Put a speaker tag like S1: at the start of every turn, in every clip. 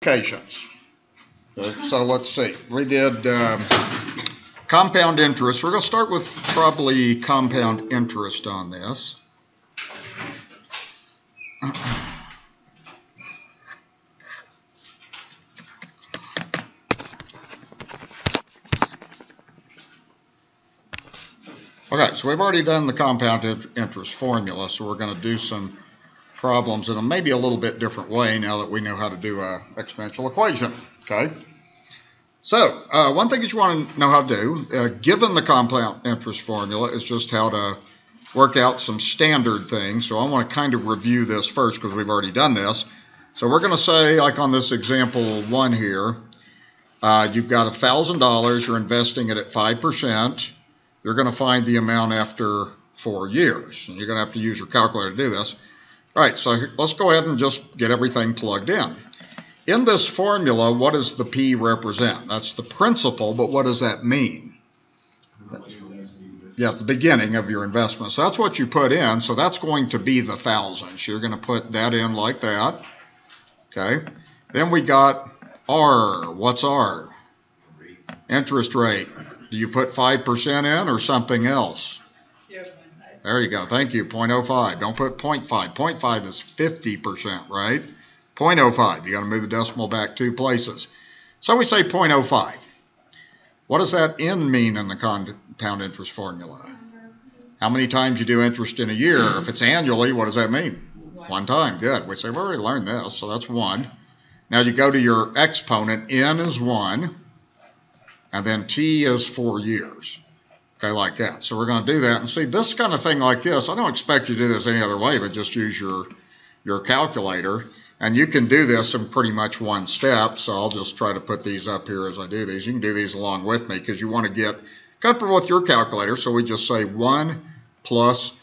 S1: applications. Okay, so let's see. We did compound interest. We're going to start with probably compound interest on this. Okay, so we've already done the compound interest formula, so we're going to do some problems in a maybe a little bit different way now that we know how to do an exponential equation. Okay, so one thing that you want to know how to do, given the compound interest formula, is just how to work out some standard things. So I want to kind of review this first because we've already done this. So we're going to say, like on this example 1 here, you've got $1,000, you're investing it at 5%. You're going to find the amount after 4 years. And you're going to have to use your calculator to do this. All right, so let's go ahead and just get everything plugged in. In this formula, what does the P represent? That's the principal, but what does that mean? Yeah, at the beginning of your investment. So that's what you put in. So that's going to be the 1,000. So you're going to put that in like that. Okay. Then we got R. What's R? Interest rate. Do you put 5% in or something else? There you go. Thank you. 0.05. Don't put 0.5. 0.5 is 50%, right? 0.05. You got to move the decimal back 2 places. So we say 0.05. What does that N mean in the compound interest formula? How many times you do interest in a year? If it's annually, what does that mean? 1 time. Good. We say, we've already learned this, so that's 1. Now you go to your exponent. N is 1. And then T is 4 years. Okay, like that. So we're going to do that. And see, this kind of thing like this, I don't expect you to do this any other way, but just use your calculator. And you can do this in pretty much 1 step. So I'll just try to put these up here as I do these. You can do these along with me because you want to get comfortable with your calculator. So we just say 1 plus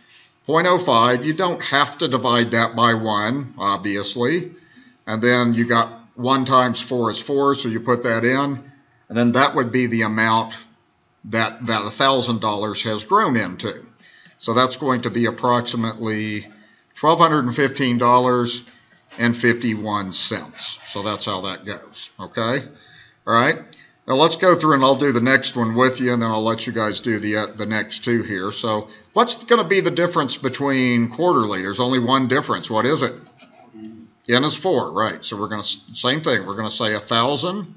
S1: 0.05. You don't have to divide that by 1, obviously. And then you got 1 times 4 is 4, so you put that in. And then that would be the amount that $1,000 has grown into. So that's going to be approximately $1,215.51. So that's how that goes. Okay? All right? Now let's go through and I'll do the next one with you, and then I'll let you guys do the next 2 here. So what's going to be the difference between quarterly? There's only one difference. What is it? N is 4, right? So we're going to, same thing. We're going to say 1,000.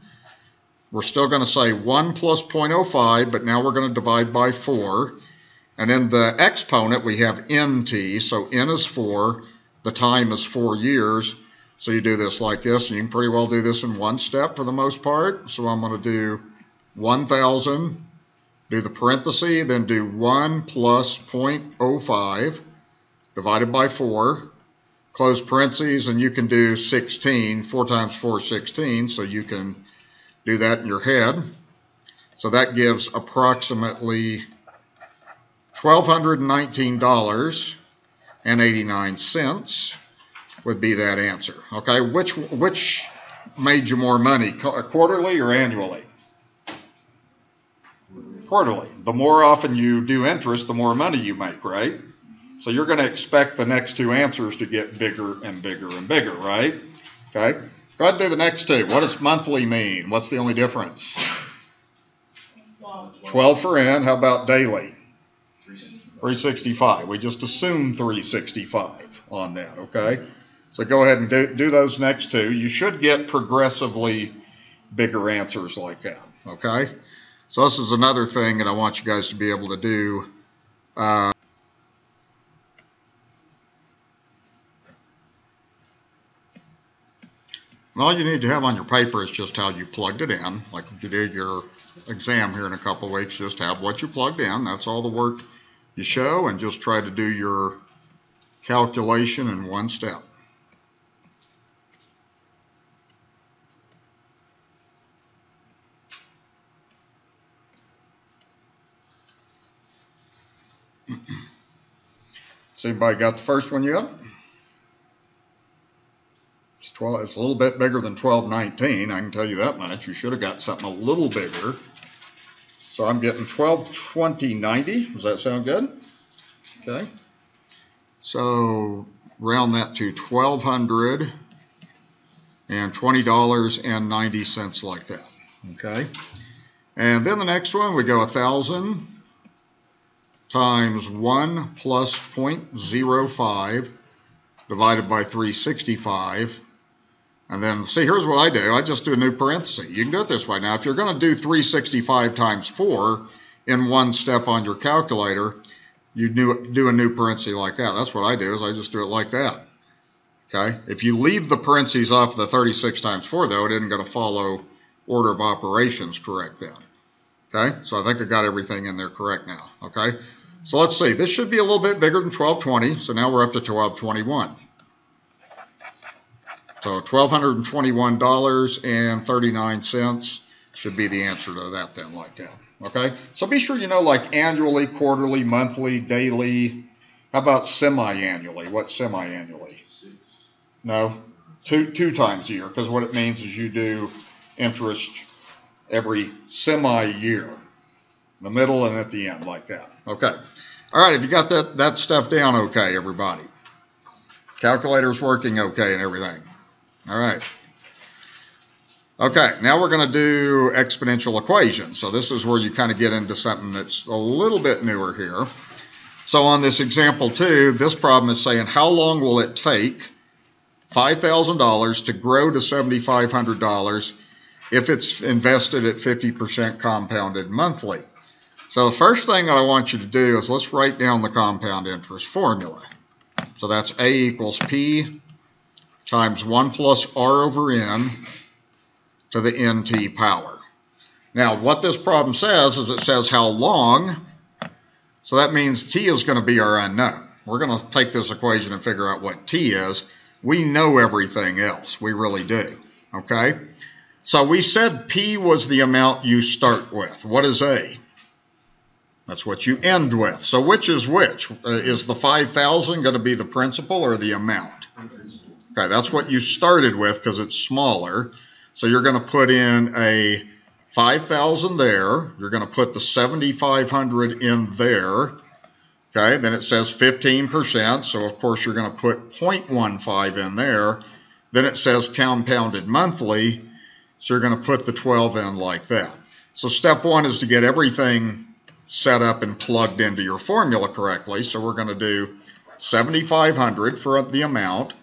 S1: We're still going to say 1 plus 0.05, but now we're going to divide by 4. And in the exponent, we have NT, so N is 4. The time is 4 years. So you do this like this, and you can pretty well do this in 1 step for the most part. So I'm going to do 1,000, do the parenthesis, then do 1 plus 0.05 divided by 4, close parentheses, and you can do 16. 4 times 4 is 16, so you can do that in your head. So that gives approximately $1,219.89 would be that answer. Okay, which made you more money, quarterly or annually? Quarterly. The more often you do interest, the more money you make, right? So you're going to expect the next 2 answers to get bigger and bigger and bigger, right? Okay. Go ahead and do the next 2. What does monthly mean? What's the only difference? 12 for N. How about daily? 365. We just assume 365 on that, okay? So go ahead and do those next 2. You should get progressively bigger answers like that, okay? So this is another thing that I want you guys to be able to do. And all you need to have on your paper is just how you plugged it in. Like you did your exam here in a couple of weeks, just have what you plugged in. That's all the work you show, and just try to do your calculation in 1 step. So anybody got the first one yet? It's a little bit bigger than 1219. I can tell you that much. You should have got something a little bigger. So I'm getting 1220.90. Does that sound good? Okay. So round that to 1,200 and $20.90 like that. Okay. And then the next one, we go 1,000 times 1 plus 0.05 divided by 365. And then, see, here's what I do. I just do a new parenthesis. You can do it this way. Now, if you're going to do 365 times 4 in one step on your calculator, you do a new parenthesis like that. That's what I do, is I just do it like that. Okay? If you leave the parentheses off the 36 times 4, though, it isn't going to follow order of operations correct then. Okay? So I think I got everything in there correct now. Okay? So let's see. This should be a little bit bigger than 1220. So now we're up to 1221. So $1,221.39 should be the answer to that then, like that. Okay? So be sure you know, like annually, quarterly, monthly, daily. How about semi-annually? What's semi-annually? No, two times a year, because what it means is you do interest every semi-year, the middle and at the end, like that. Okay. All right, if you got that stuff down okay, everybody. Calculator's working okay and everything. All right. Okay, now we're going to do exponential equations. So this is where you kind of get into something that's a little bit newer here. So on this example 2, this problem is saying how long will it take $5,000 to grow to $7,500 if it's invested at 50% compounded monthly. So the first thing that I want you to do is let's write down the compound interest formula. So that's A equals P times 1 plus R over N to the NT power. Now what this problem says is it says how long, so that means T is going to be our unknown. We're going to take this equation and figure out what T is. We know everything else, we really do, okay? So we said P was the amount you start with. What is A? That's what you end with. So which is which? Is the 5,000 going to be the principal or the amount? Okay, that's what you started with because it's smaller. So you're going to put in a 5,000 there. You're going to put the 7,500 in there. Okay, then it says 15%. So, of course, you're going to put 0.15 in there. Then it says compounded monthly. So you're going to put the 12 in like that. So step 1 is to get everything set up and plugged into your formula correctly. So we're going to do 7,500 for the amount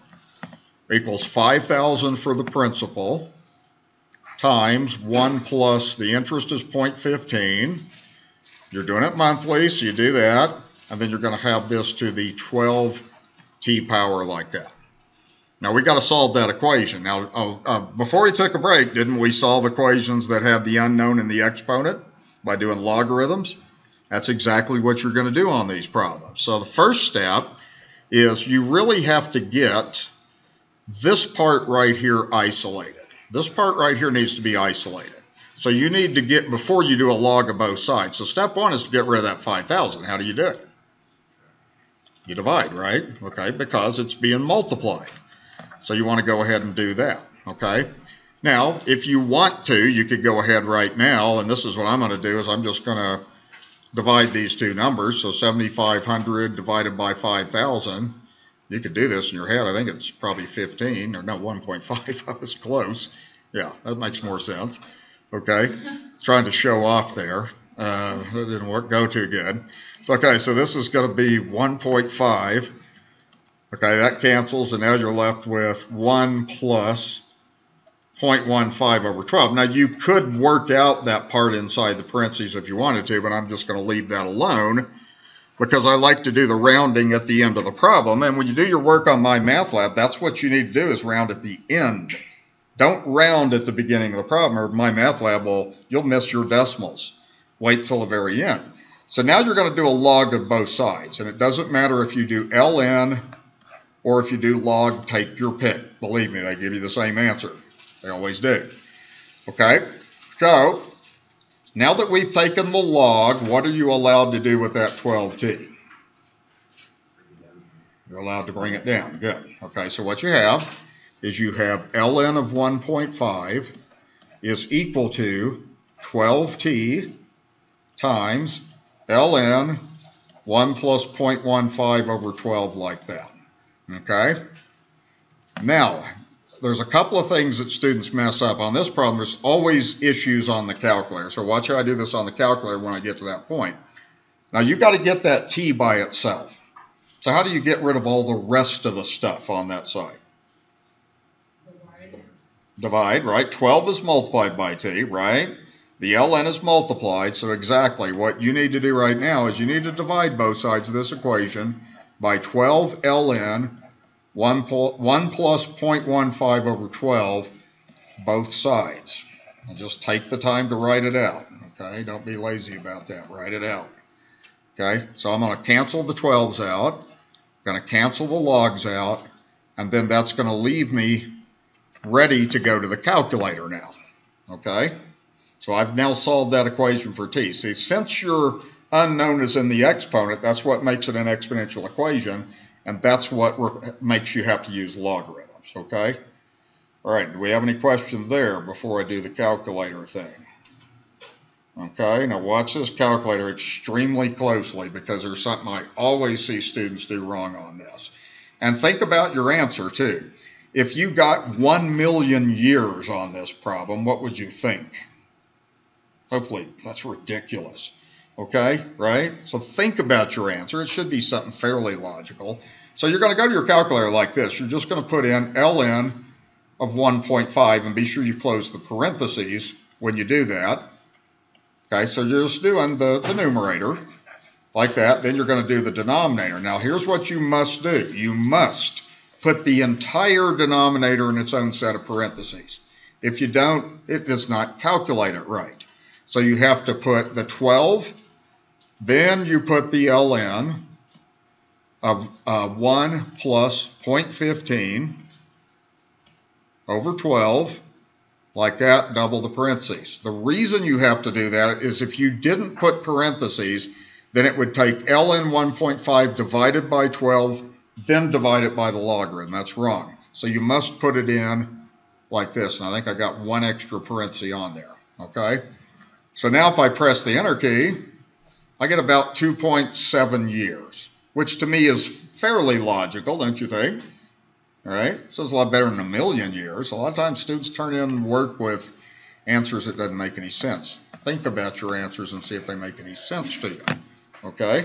S1: equals 5,000 for the principal times 1 plus the interest is 0.15. You're doing it monthly, so you do that. And then you're going to have this to the 12t power like that. Now we got to solve that equation. Now before we took a break, didn't we solve equations that had the unknown and the exponent by doing logarithms? That's exactly what you're going to do on these problems. So the first step is you really have to get this part right here isolated. This part right here needs to be isolated. So you need to get, before you do a log of both sides. So step 1 is to get rid of that 5,000. How do you do it? You divide, right? Okay, because it's being multiplied. So you want to go ahead and do that, okay? Now, if you want to, you could go ahead right now, and this is what I'm going to do, is I'm just going to divide these two numbers. So 7,500 divided by 5,000. You could do this in your head. I think it's probably 15, or no, 1.5. I was close. Yeah, that makes more sense. Okay, trying to show off there. That didn't go too good. So, okay, so this is going to be 1.5. Okay, that cancels, and now you're left with 1 plus 0.15 over 12. Now, you could work out that part inside the parentheses if you wanted to, but I'm just going to leave that alone because I like to do the rounding at the end of the problem. And when you do your work on My Math Lab, that's what you need to do, is round at the end. Don't round at the beginning of the problem, or My Math Lab you'll miss your decimals. Wait till the very end. So now you're going to do a log of both sides, and it doesn't matter if you do ln or if you do log, take your pick. Believe me, they give you the same answer. They always do. Okay, so now that we've taken the log, what are you allowed to do with that 12t? You're allowed to bring it down. Good. Okay, so what you have is you have ln of 1.5 is equal to 12t times ln 1 plus 0.15 over 12 like that. Okay? Now, there's a couple of things that students mess up. On this problem, there's always issues on the calculator. So watch how I do this on the calculator when I get to that point. Now, you've got to get that t by itself. So how do you get rid of all the rest of the stuff on that side? Divide, right? 12 is multiplied by t, right? The ln is multiplied, so exactly what you need to do right now is you need to divide both sides of this equation by 12 ln 1 plus 0.15 over 12, both sides. And just take the time to write it out, okay? Don't be lazy about that. Write it out, okay? So I'm going to cancel the 12s out, going to cancel the logs out, and then that's going to leave me ready to go to the calculator now, okay? So I've now solved that equation for t. See, since your unknown is in the exponent, that's what makes it an exponential equation, and that's what makes you have to use logarithms, okay? All right, do we have any questions there before I do the calculator thing? Okay, now watch this calculator extremely closely because there's something I always see students do wrong on this. And think about your answer too. If you got 1 million years on this problem, what would you think? Hopefully, that's ridiculous. Okay, right? So think about your answer. It should be something fairly logical. So you're going to go to your calculator like this. You're just going to put in ln of 1.5 and be sure you close the parentheses when you do that. Okay, so you're just doing the numerator like that. Then you're going to do the denominator. Now, here's what you must do. You must put the entire denominator in its own set of parentheses. If you don't, it does not calculate it right. So you have to put the 12, then you put the ln of 1 plus 0.15 over 12, like that, double the parentheses. The reason you have to do that is if you didn't put parentheses, then it would take ln 1.5 divided by 12, then divide it by the logarithm. That's wrong. So you must put it in like this. And I think I got one extra parenthesis on there, okay? So now if I press the enter key, I get about 2.7 years, which to me is fairly logical, don't you think? All right, so it's a lot better than 1 million years. A lot of times students turn in work with answers that doesn't make any sense. Think about your answers and see if they make any sense to you, okay?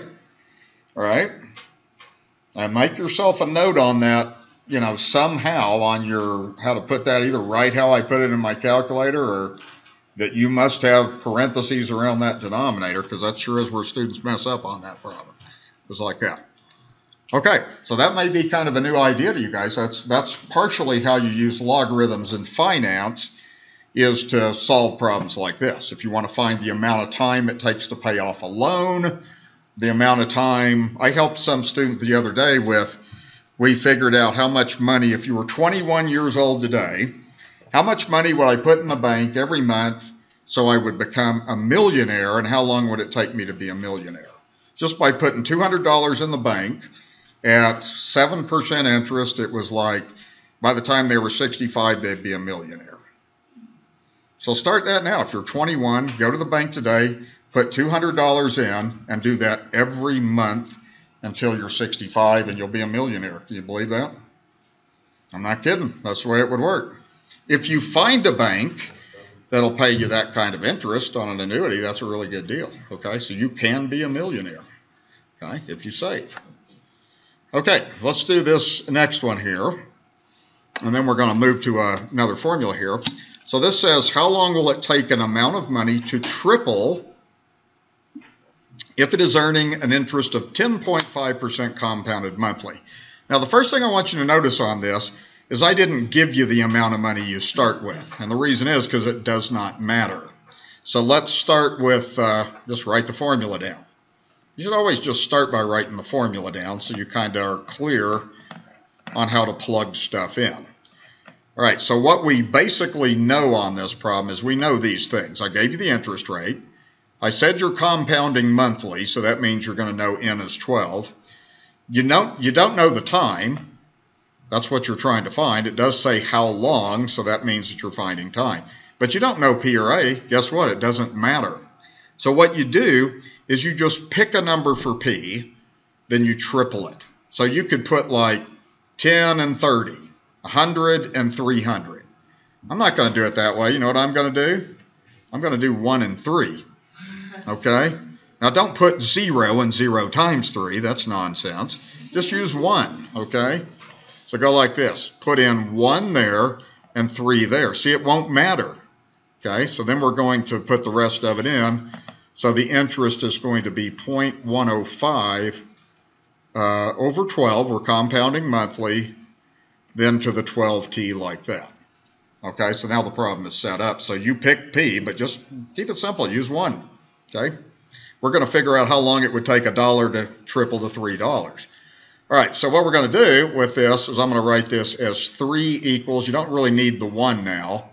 S1: All right, and make yourself a note on that, you know, somehow on your, how to put that, either write how I put it in my calculator or that you must have parentheses around that denominator, because that sure is where students mess up on that problem. It's like that. Okay, so that may be kind of a new idea to you guys. That's partially how you use logarithms in finance, is to solve problems like this. If you want to find the amount of time it takes to pay off a loan, the amount of time, I helped some student the other day with, we figured out how much money, if you were 21 years old today, how much money would I put in the bank every month so I would become a millionaire, and how long would it take me to be a millionaire? Just by putting $200 in the bank at 7% interest, it was like by the time they were 65, they'd be a millionaire. So start that now. If you're 21, go to the bank today, put $200 in, and do that every month until you're 65, and you'll be a millionaire. Can you believe that? I'm not kidding. That's the way it would work. If you find a bank that'll pay you that kind of interest on an annuity, that's a really good deal, okay? So you can be a millionaire, okay, if you save. Okay, let's do this next one here, and then we're going to move to another formula here. So this says, how long will it take an amount of money to triple if it is earning an interest of 10.5% compounded monthly? Now, the first thing I want you to notice on this is I didn't give you the amount of money you start with. And the reason is because it does not matter. So let's start with, just write the formula down. You should always just start by writing the formula down so you kind of are clear on how to plug stuff in. All right, so what we basically know on this problem is we know these things. I gave you the interest rate. I said you're compounding monthly, so that means you're going to know n is 12. You don't know the time. That's what you're trying to find. It does say how long, so that means that you're finding time. But you don't know P or A. Guess what? It doesn't matter. So what you do is you just pick a number for P, then you triple it. So you could put like 10 and 30. 100 and 300. I'm not going to do it that way. You know what I'm going to do? I'm going to do 1 and 3. Okay? Now don't put 0 and 0 times 3. That's nonsense. Just use 1. Okay? So go like this. Put in 1 there and 3 there. See, it won't matter. Okay? So then we're going to put the rest of it in. So the interest is going to be 0.105 over 12. We're compounding monthly. Then to the 12t like that. Okay, so now the problem is set up. So you pick P, but just keep it simple. Use 1. Okay, we're going to figure out how long it would take $1 to triple to $3. All right, so what we're going to do with this is I'm going to write this as 3 equals. You don't really need the 1 now.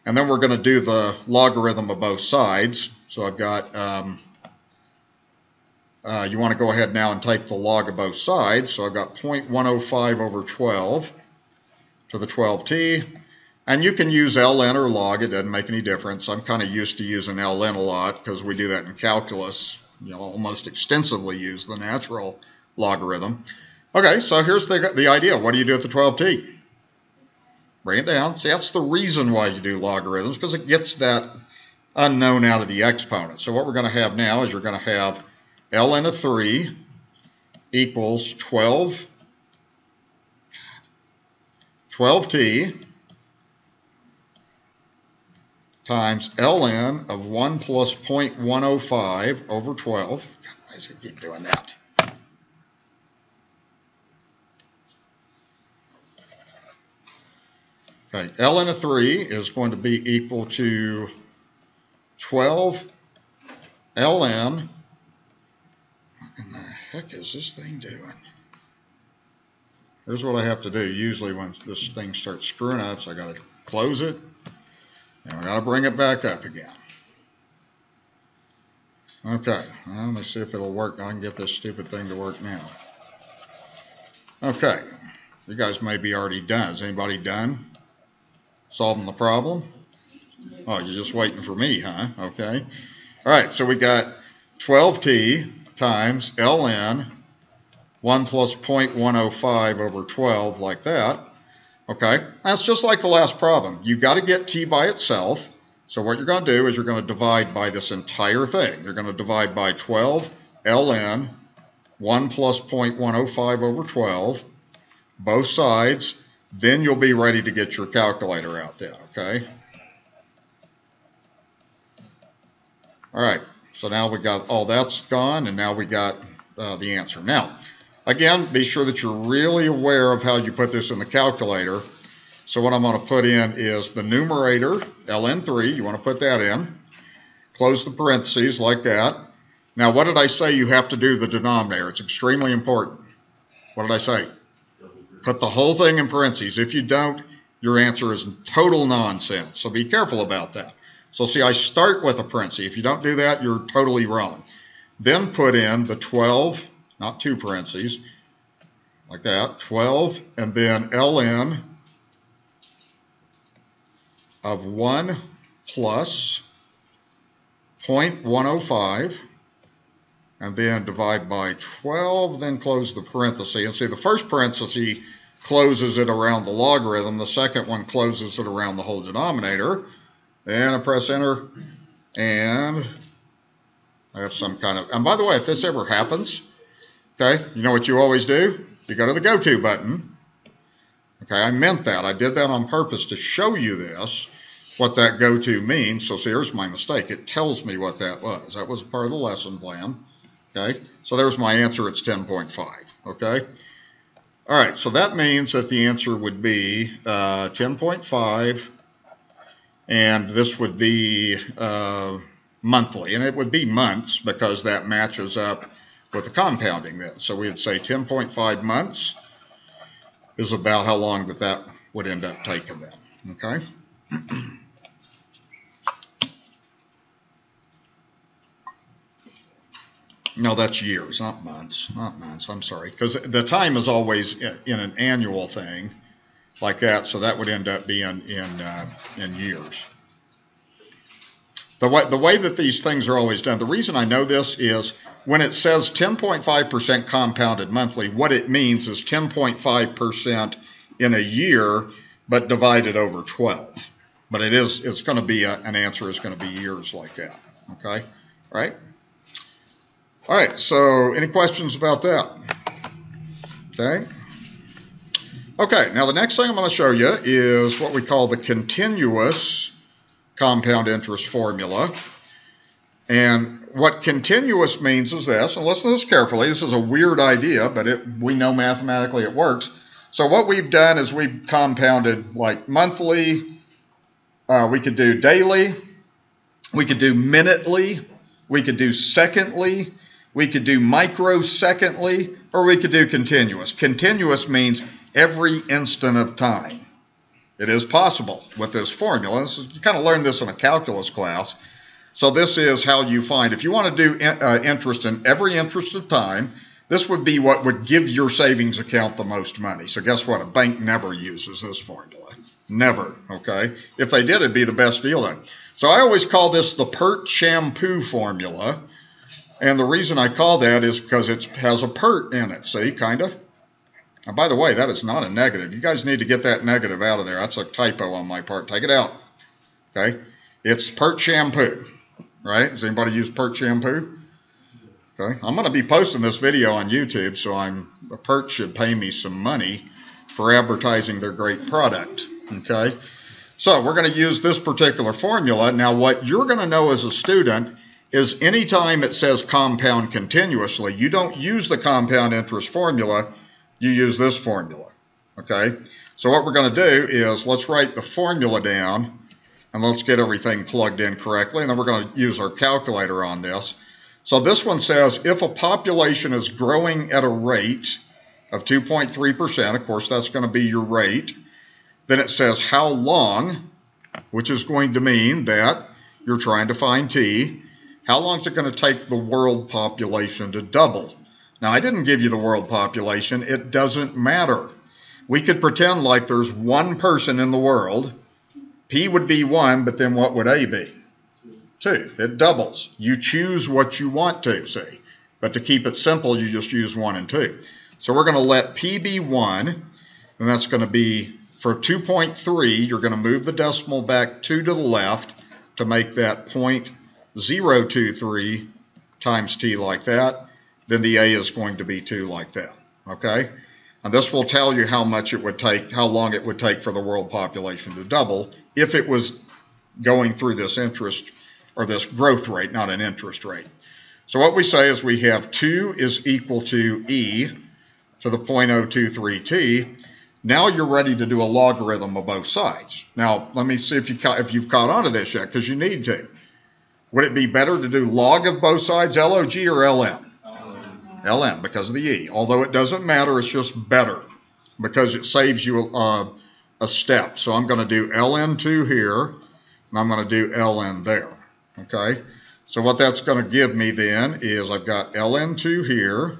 S1: And then we're going to do the logarithm of both sides. So I've got, you want to go ahead now and take the log of both sides. So I've got 0.105 over 12 to the 12t. And you can use ln or log. It doesn't make any difference. I'm kind of used to using ln a lot because we do that in calculus. You know, almost extensively use the natural logarithm. Okay, so here's the idea. What do you do at the 12t? Bring it down. See, that's the reason why you do logarithms, because it gets that unknown out of the exponent. So what we're going to have now is you're going to have ln of 3 equals 12t times ln of 1 plus 0.105 over 12. Why does it keep doing that? Okay, ln of 3 is going to be equal to 12 ln. What in the heck is this thing doing? Here's what I have to do usually when this thing starts screwing up. So I got to close it. And we got to bring it back up again. Okay, well, let me see if it'll work. I can get this stupid thing to work now. Okay, you guys may be already done. Is anybody done solving the problem? Oh, you're just waiting for me, huh? Okay. All right, so we got 12t times ln 1 plus 0.105 over 12 like that. Okay, that's just like the last problem. You've got to get t by itself. So what you're going to do is you're going to divide by this entire thing. You're going to divide by 12 ln 1 plus 0.105 over 12, both sides. Then you'll be ready to get your calculator out there, okay? All right, so now we got all that's gone, and now we got the answer. Now, again, be sure that you're really aware of how you put this in the calculator. So what I'm going to put in is the numerator, ln3. You want to put that in. Close the parentheses like that. Now, what did I say you have to do the denominator? It's extremely important. What did I say? Put the whole thing in parentheses. If you don't, your answer is total nonsense. So be careful about that. So see, I start with a parenthesis. If you don't do that, you're totally wrong. Then put in the 12, not 2 parentheses, like that, 12, and then ln of 1 plus 0.105, and then divide by 12, then close the parenthesis. And see, the first parenthesis closes it around the logarithm. The second one closes it around the whole denominator. Then I press enter, and I have some kind of, and by the way, if this ever happens, okay, you know what you always do? You go to the go to button. Okay, I meant that. I did that on purpose to show you this, what that go to means. So see, here's my mistake. It tells me what that was. That was part of the lesson plan. Okay, so there's my answer. It's 10.5. Okay, all right, so that means that the answer would be 10.5, and this would be monthly, and it would be months because that matches up with the compounding then. So we'd say 10.5 months is about how long that would end up taking then. Okay. No, that's years, not months. Not months, I'm sorry. Because the time is always in an annual thing like that, so that would end up being in years. The way that these things are always done, the reason I know this is when it says 10.5% compounded monthly, what it means is 10.5% in a year, but divided over 12. But it's going to be an answer is going to be years like that. Okay, right? All right, so any questions about that? Okay. Okay, now the next thing I'm going to show you is what we call the continuous compound interest formula. And what continuous means is this, and listen to this carefully. This is a weird idea, but we know mathematically it works. So what we've done is we've compounded like monthly, we could do daily, we could do minutely, we could do secondly, we could do microsecondly, or we could do continuous. Continuous means every instant of time. It is possible with this formula. You kind of learned this in a calculus class. So this is how you find, if you want to do interest in every interest of time, this would be what would give your savings account the most money. So guess what? A bank never uses this formula. Never, okay? If they did, it'd be the best deal then. So I always call this the PERT shampoo formula. And the reason I call that is because it has a PERT in it, see, kind of. And by the way, that is not a negative. You guys need to get that negative out of there. That's a typo on my part. Take it out, okay? It's PERT shampoo, right? Does anybody use PERT shampoo? Okay, I'm going to be posting this video on YouTube, so PERT should pay me some money for advertising their great product, okay? So we're going to use this particular formula. Now, what you're going to know as a student is anytime it says compound continuously, you don't use the compound interest formula, you use this formula, okay? So what we're going to do is let's write the formula down, and let's get everything plugged in correctly, and then we're going to use our calculator on this. So this one says if a population is growing at a rate of 2.3%, of course that's going to be your rate, then it says how long, which is going to mean that you're trying to find t, how long is it going to take the world population to double? Now, I didn't give you the world population. It doesn't matter. We could pretend like there's one person in the world. P would be 1, but then what would A be? 2. It doubles. You choose what you want to, see. But to keep it simple, you just use 1 and 2. So we're going to let P be 1, and that's going to be, for 2.3, you're going to move the decimal back 2 to the left to make that 0.023 times T like that. Then the A is going to be 2 like that, okay? And this will tell you how much it would take, how long it would take for the world population to double if it was going through this interest, or this growth rate, not an interest rate. So what we say is we have 2 is equal to E to the 0.023t. Now you're ready to do a logarithm of both sides. Now, let me see if you've caught on to this yet, because you need to. Would it be better to do log of both sides, LOG or LM? LM, because of the E. Although it doesn't matter, it's just better, because it saves you a step. So I'm going to do ln2 here, and I'm going to do ln there. Okay? So what that's going to give me then is I've got ln2 here.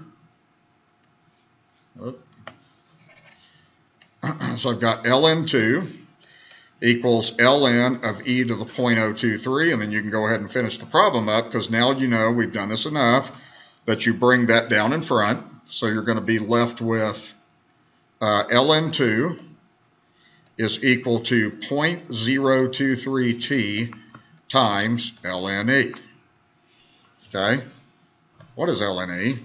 S1: So I've got ln2 equals ln of e to the 0.023, and then you can go ahead and finish the problem up, because now you know we've done this enough that you bring that down in front. So you're going to be left with ln2 is equal to 0.023t times ln e. Okay? What is ln e?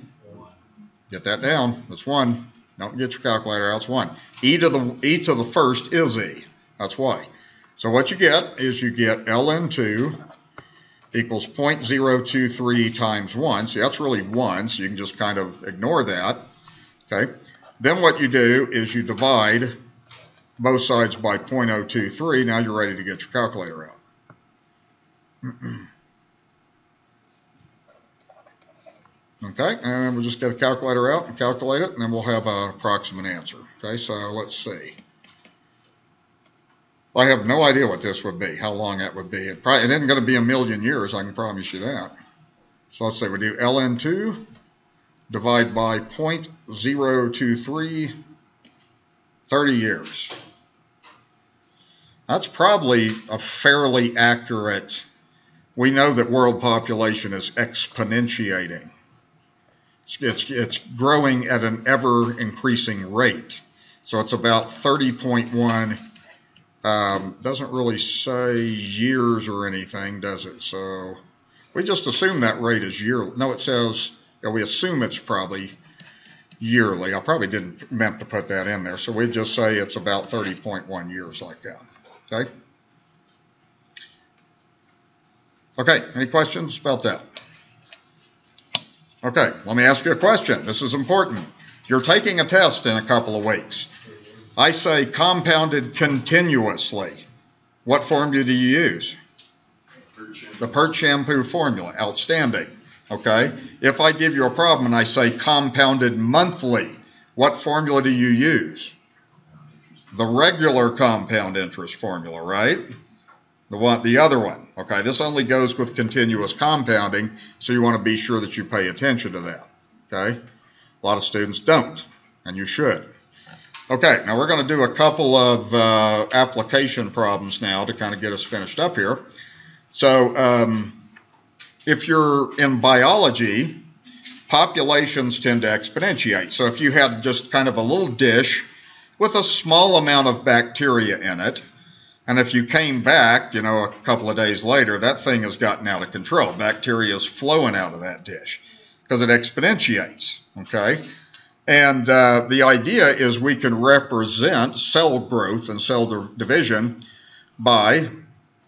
S1: Get that down. That's 1. Don't get your calculator out. It's 1. E to the first is e. That's why. So what you get is you get ln2 equals 0.023 times 1. See, that's really 1, so you can just kind of ignore that. Okay. Then what you do is you divide both sides by 0.023. Now you're ready to get your calculator out. Okay, and we'll just get the calculator out and calculate it, and then we'll have an approximate answer. Okay, so let's see. I have no idea what this would be, how long that would be. It isn't going to be a million years, I can promise you that. So let's say we do ln2, divide by 0.023, 30 years. That's probably a fairly accurate. We know that world population is exponentiating. It's growing at an ever-increasing rate. So it's about 30.1. Doesn't really say years or anything, does it? So we just assume that rate is yearly. No, it says, yeah, we assume it's probably yearly. I probably didn't meant to put that in there. So we just say it's about 30.1 years like that. Okay? Okay, any questions about that? Okay, let me ask you a question. This is important. You're taking a test in a couple of weeks. I say compounded continuously. What formula do you use? The Pert shampoo formula. Outstanding. Okay? If I give you a problem and I say compounded monthly, what formula do you use? The regular compound interest formula, right? The other one. Okay, this only goes with continuous compounding, so you want to be sure that you pay attention to that. Okay? A lot of students don't, and you should. Okay, now we're going to do a couple of application problems now to kind of get us finished up here. So if you're in biology, populations tend to exponentiate. So if you had just kind of a little dish with a small amount of bacteria in it, and if you came back, you know, a couple of days later, that thing has gotten out of control. Bacteria is flowing out of that dish because it exponentiates, okay? And the idea is we can represent cell growth and cell division by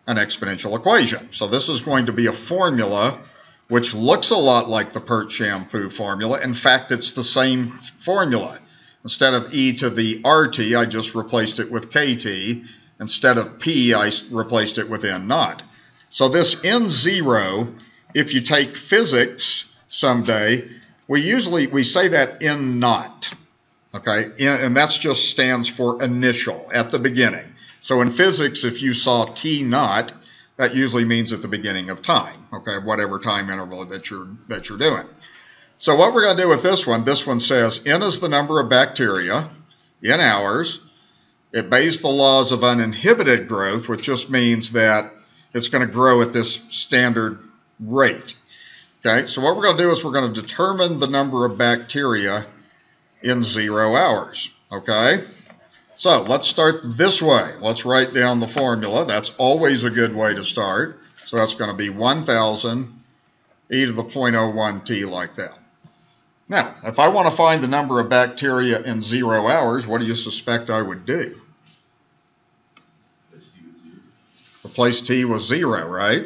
S1: an exponential equation. So this is going to be a formula which looks a lot like the Pert shampoo formula. In fact, it's the same formula. Instead of e to the RT, I just replaced it with KT. Instead of P, I replaced it with N naught. So this N0, if you take physics someday, we say that N naught, okay? And that just stands for initial, at the beginning. So in physics, if you saw T naught, that usually means at the beginning of time, okay? Whatever time interval that you're doing. So what we're going to do with this one says N is the number of bacteria in hours. It obeys the laws of uninhibited growth, which just means that it's going to grow at this standard rate. Okay, so what we're going to do is we're going to determine the number of bacteria in 0 hours. Okay, so let's start this way. Let's write down the formula. That's always a good way to start. So that's going to be 1,000 e to the 0.01 t like that. Now, if I want to find the number of bacteria in 0 hours, what do you suspect I would do? Replace t with 0, right?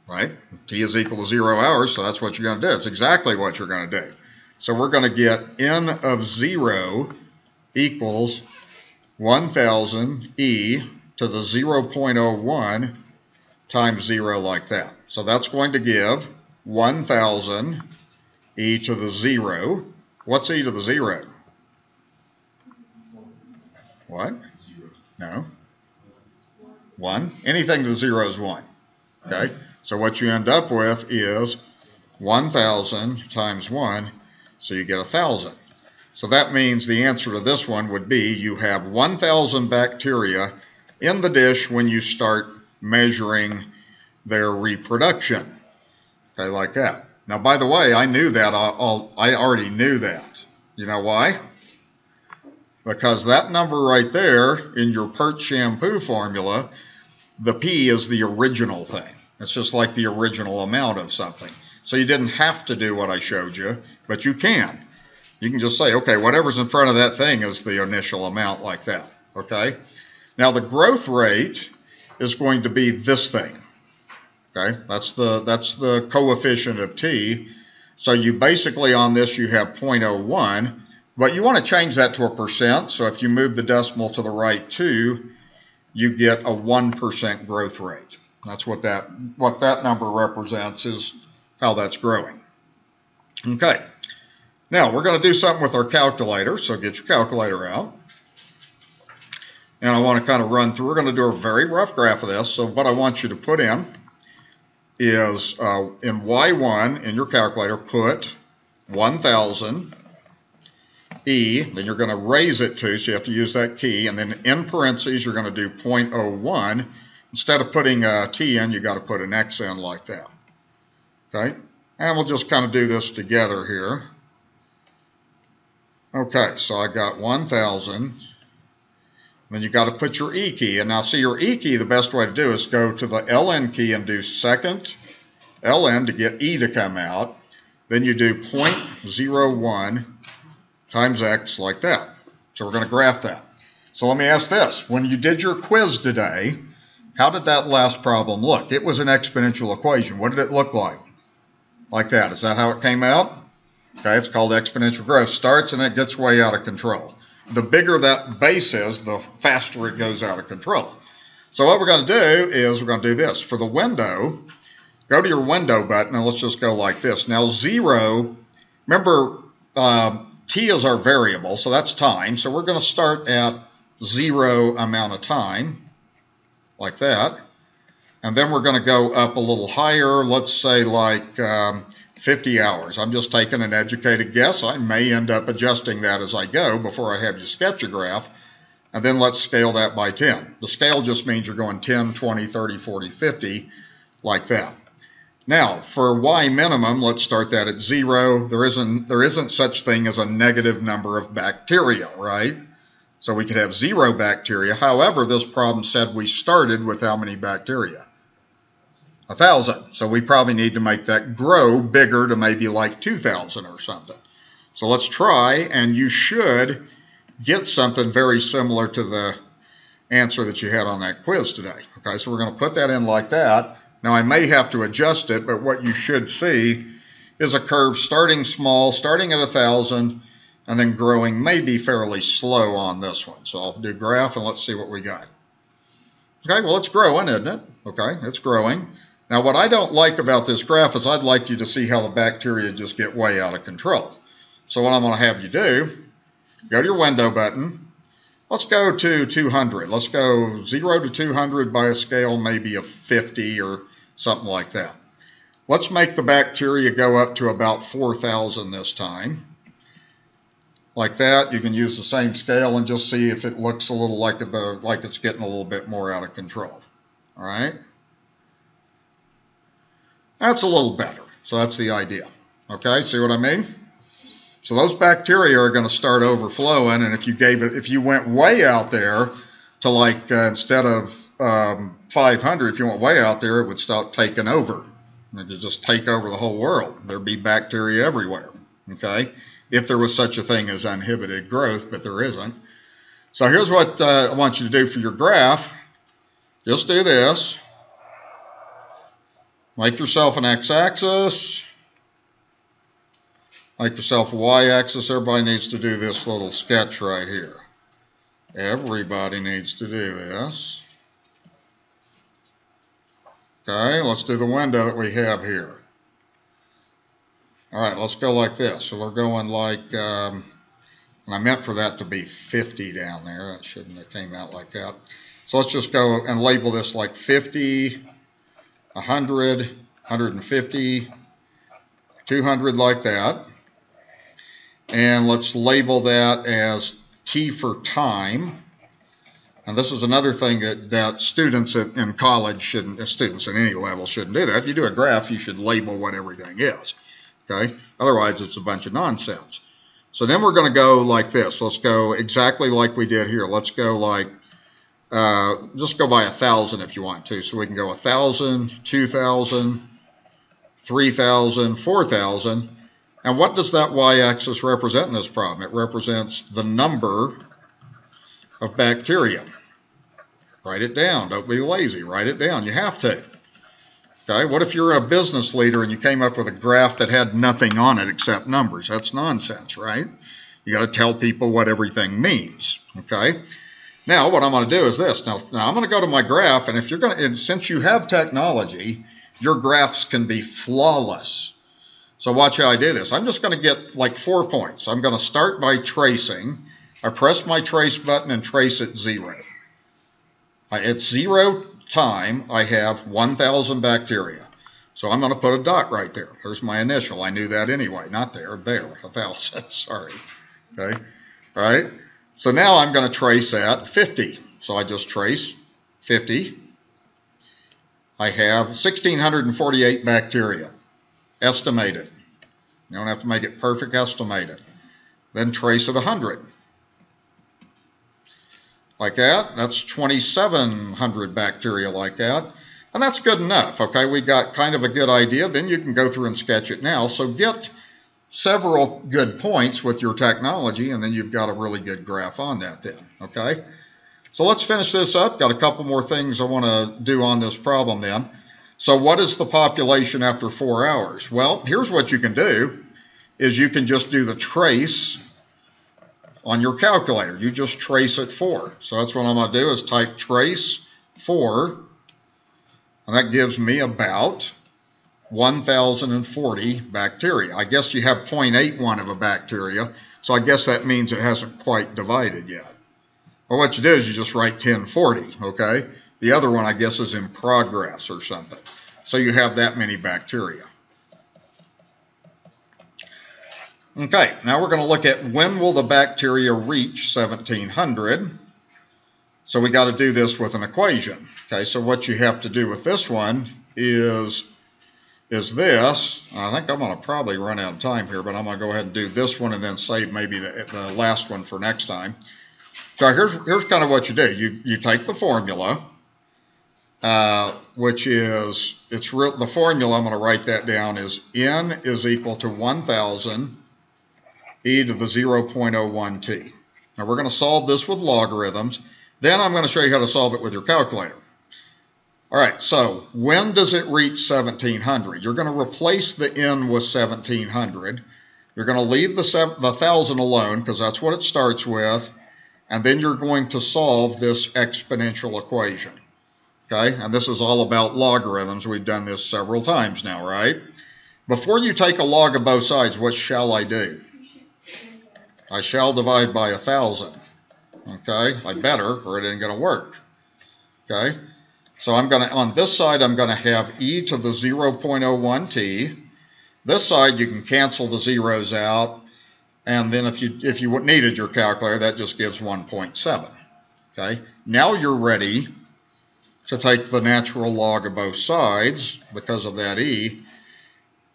S1: Right? T is equal to 0 hours, so that's what you're going to do. It's exactly what you're going to do. So we're going to get n of 0 equals 1,000 e to the 0.01 times 0 like that. So that's going to give 1,000 e to the 0. What's e to the 0? What? No. 1. Anything to the 0 is 1. Okay? So what you end up with is 1,000 times 1, so you get 1,000. So that means the answer to this one would be you have 1,000 bacteria in the dish when you start measuring their reproduction. Okay, like that. Now, by the way, I knew that. I already knew that. You know why? Because that number right there in your Pert shampoo formula, the P is the original thing. It's just like the original amount of something. So you didn't have to do what I showed you, but you can. You can just say, okay, whatever's in front of that thing is the initial amount like that, okay? Now the growth rate is going to be this thing, okay? That's the coefficient of T. So you basically on this you have 0.01, but you want to change that to a percent. So if you move the decimal to the right 2, you get a 1% growth rate. That's what that number represents, is how that's growing. Okay. Now, we're going to do something with our calculator, so get your calculator out. And I want to kind of run through. We're going to do a very rough graph of this. So what I want you to put in is, in Y1, in your calculator, put 1,000 E, then you're going to raise it to, so you have to use that key, and then in parentheses, you're going to do 0.01. Instead of putting a T in, you got to put an X in like that. Okay? And we'll just kind of do this together here. Okay, so I got 1,000. Then you got to put your E key. And now see your E key, the best way to do is go to the LN key and do second LN to get E to come out. Then you do 0.01 times X like that. So we're going to graph that. So let me ask this. When you did your quiz today, how did that last problem look? It was an exponential equation. What did it look like? Like that. Is that how it came out? Okay, it's called exponential growth. Starts and it gets way out of control. The bigger that base is, the faster it goes out of control. So what we're going to do is we're going to do this. For the window, go to your window button and let's just go like this. Now 0, remember t is our variable, so that's time. So we're going to start at 0 amount of time, like that. And then we're going to go up a little higher, let's say like 50 hours. I'm just taking an educated guess. I may end up adjusting that as I go before I have you sketch a graph. And then let's scale that by 10. The scale just means you're going 10, 20, 30, 40, 50, like that. Now, for y minimum, let's start that at 0. There isn't such thing as a negative number of bacteria, right? So we could have 0 bacteria. However, this problem said we started with how many bacteria? 1,000. So we probably need to make that grow bigger to maybe like 2,000 or something. So let's try, and you should get something very similar to the answer that you had on that quiz today. Okay, so we're going to put that in like that. Now I may have to adjust it, but what you should see is a curve starting small, starting at 1,000, and then growing maybe fairly slow on this one. So I'll do graph and let's see what we got. Okay, well it's growing, isn't it? Okay, it's growing. Now what I don't like about this graph is I'd like you to see how the bacteria just get way out of control. So what I'm going to have you do, go to your window button. Let's go to 200. Let's go 0 to 200 by a scale maybe of 50 or something like that. Let's make the bacteria go up to about 4,000 this time. Like that. You can use the same scale and just see if it looks a little like it's getting a little bit more out of control. All right. That's a little better. So that's the idea. Okay, see what I mean? So those bacteria are going to start overflowing, and if you went way out there to like instead of 500, if you went way out there, it would start taking over. It would just take over the whole world. There'd be bacteria everywhere. Okay, if there was such a thing as uninhibited growth, but there isn't. So here's what I want you to do for your graph. Just do this. Make yourself an x-axis. Make yourself a y-axis. Everybody needs to do this little sketch right here. Everybody needs to do this. Okay, let's do the window that we have here. All right, let's go like this. So we're going like, and I meant for that to be 50 down there. That shouldn't have came out like that. So let's just go and label this like 50, 100, 150, 200 like that. And let's label that as T for time. And this is another thing that students in college shouldn't, students at any level shouldn't do that. If you do a graph, you should label what everything is. Okay? Otherwise, it's a bunch of nonsense. So then we're going to go like this. Let's go exactly like we did here. Let's go like, just go by 1,000 if you want to. So we can go 1,000, 2,000, 3,000, 4,000. And what does that y-axis represent in this problem? It represents the number of bacteria. Write it down. Don't be lazy. Write it down. You have to. Okay, what if you're a business leader and you came up with a graph that had nothing on it except numbers? That's nonsense, right? You got to tell people what everything means. Okay. Now what I'm going to do is this. Now I'm going to go to my graph, and if you're going to, since you have technology, your graphs can be flawless. So watch how I do this. I'm just going to get like 4 points. I'm going to start by tracing. I press my trace button and trace at 0. At 0 time, I have 1,000 bacteria. So I'm going to put a dot right there. There's my initial. I knew that anyway. Not there. There. 1,000. Sorry. Okay. All right. So now I'm going to trace at 50. So I just trace 50. I have 1,648 bacteria. Estimate it. You don't have to make it perfect, estimate it. then trace at 100. Like that. That's 2,700 bacteria like that. And that's good enough, okay? We got kind of a good idea. Then you can go through and sketch it now. So get several good points with your technology, and then you've got a really good graph on that then, okay? So let's finish this up. Got a couple more things I want to do on this problem then. So what is the population after 4 hours? Well, here's what you can do, is you can just do the trace on your calculator. You just trace at 4. So that's what I'm going to do, is type trace 4, and that gives me about 1,040 bacteria. I guess you have 0.81 of a bacteria, so I guess that means it hasn't quite divided yet. Well, what you do is you just write 1040, okay? The other one, I guess, is in progress or something. So you have that many bacteria. Okay, now we're going to look at when will the bacteria reach 1,700. So we got to do this with an equation. Okay, so what you have to do with this one is this. I think I'm going to probably run out of time here, but I'm going to go ahead and do this one and then save maybe the last one for next time. So here's kind of what you do. You take the formula, which is, the formula, I'm going to write that down, is N is equal to 1,000 e to the 0.01 t. Now we're going to solve this with logarithms. Then I'm going to show you how to solve it with your calculator. All right, so when does it reach 1,700? You're going to replace the N with 1,700. You're going to leave the 1,000 alone because that's what it starts with. And then you're going to solve this exponential equation. Okay, and this is all about logarithms. We've done this several times now, right? Before you take a log of both sides, what shall I do? I shall divide by 1,000. Okay, I better, or it ain't going to work. Okay, so I'm going to, on this side, I'm going to have e to the 0.01 t. This side, you can cancel the zeros out. And then if you needed your calculator, that just gives 1.7. Okay, now you're ready to take the natural log of both sides because of that e,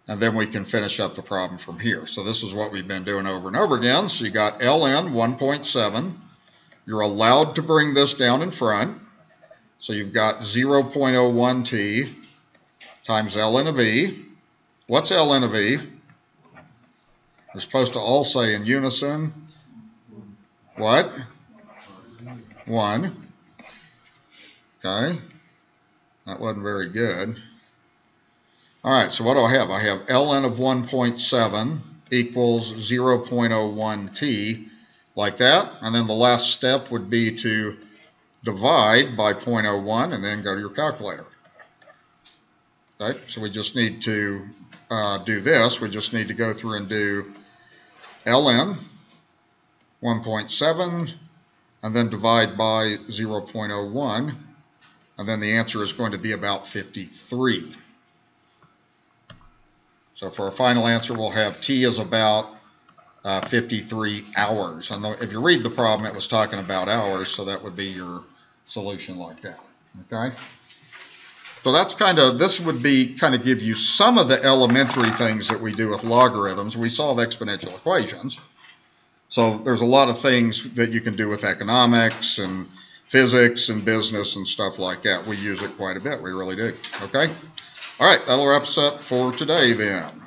S1: and then we can finish up the problem from here. So this is what we've been doing over and over again. So you got ln 1.7. You're allowed to bring this down in front. So you've got 0.01 t times ln of e. What's ln of e? We're supposed to all say in unison, what? 1. Okay. That wasn't very good. All right, so what do I have? I have ln of 1.7 equals 0.01 t, like that. And then the last step would be to divide by 0.01 and then go to your calculator. Okay, so we just need to do this. We just need to go through and do ln 1.7 and then divide by 0.01, and then the answer is going to be about 53. So for our final answer, we'll have t is about 53 hours. And if you read the problem, it was talking about hours, so that would be your solution like that. Okay? So that's this would be give you some of the elementary things that we do with logarithms. We solve exponential equations. So there's a lot of things that you can do with economics and physics and business and stuff like that. We use it quite a bit. We really do. Okay? All right, that'll wrap us up for today then.